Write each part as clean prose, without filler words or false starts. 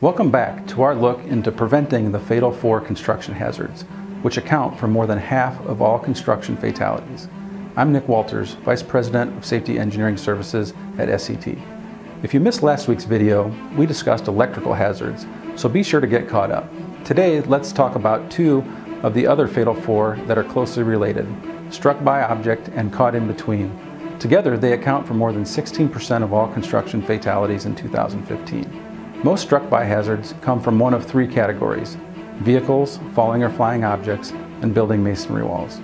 Welcome back to our look into preventing the fatal 4 construction hazards, which account for more than half of all construction fatalities. I'm Nick Walters, Vice President of Safety Engineering Services at SCT. If you missed last week's video, we discussed electrical hazards, so be sure to get caught up. Today, let's talk about 2 of the other fatal 4 that are closely related: struck by object and caught in between. Together, they account for more than 16% of all construction fatalities in 2015. Most struck-by hazards come from one of 3 categories: vehicles, falling or flying objects, and building masonry walls.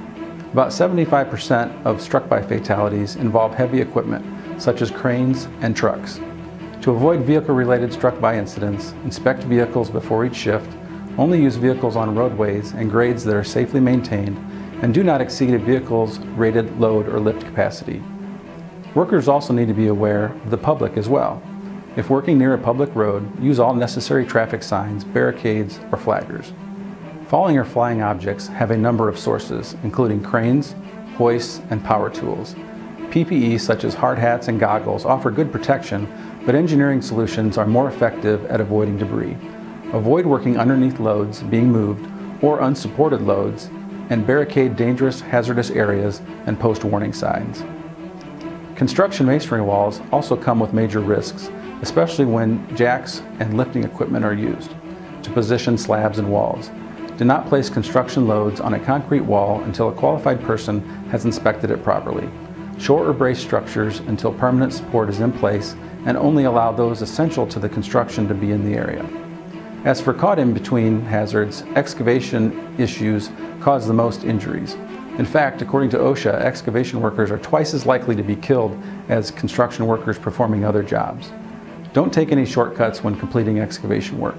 About 75% of struck-by fatalities involve heavy equipment, such as cranes and trucks. To avoid vehicle-related struck-by incidents, inspect vehicles before each shift, only use vehicles on roadways and grades that are safely maintained, and do not exceed a vehicle's rated load or lift capacity. Workers also need to be aware of the public as well. If working near a public road, use all necessary traffic signs, barricades, or flaggers. Falling or flying objects have a number of sources, including cranes, hoists, and power tools. PPE such as hard hats and goggles offer good protection, but engineering solutions are more effective at avoiding debris. Avoid working underneath loads being moved or unsupported loads, and barricade dangerous, hazardous areas and post warning signs. Construction masonry walls also come with major risks, especially when jacks and lifting equipment are used to position slabs and walls. Do not place construction loads on a concrete wall until a qualified person has inspected it properly. Short or brace structures until permanent support is in place, and only allow those essential to the construction to be in the area. As for caught in between hazards, excavation issues cause the most injuries. In fact, according to OSHA, excavation workers are twice as likely to be killed as construction workers performing other jobs. Don't take any shortcuts when completing excavation work.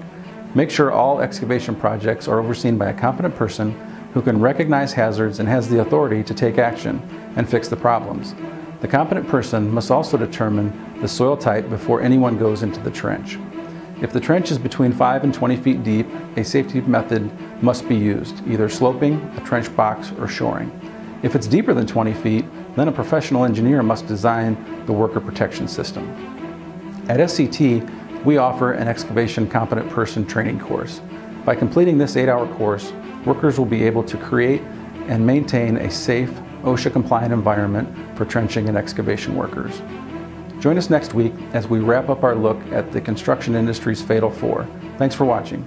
Make sure all excavation projects are overseen by a competent person who can recognize hazards and has the authority to take action and fix the problems. The competent person must also determine the soil type before anyone goes into the trench. If the trench is between 5 and 20 feet deep, a safety method must be used, either sloping, a trench box, or shoring. If it's deeper than 20 feet, then a professional engineer must design the worker protection system. At SCT, we offer an excavation competent person training course. By completing this 8-hour course, workers will be able to create and maintain a safe, OSHA-compliant environment for trenching and excavation workers. Join us next week as we wrap up our look at the construction industry's fatal 4. Thanks for watching.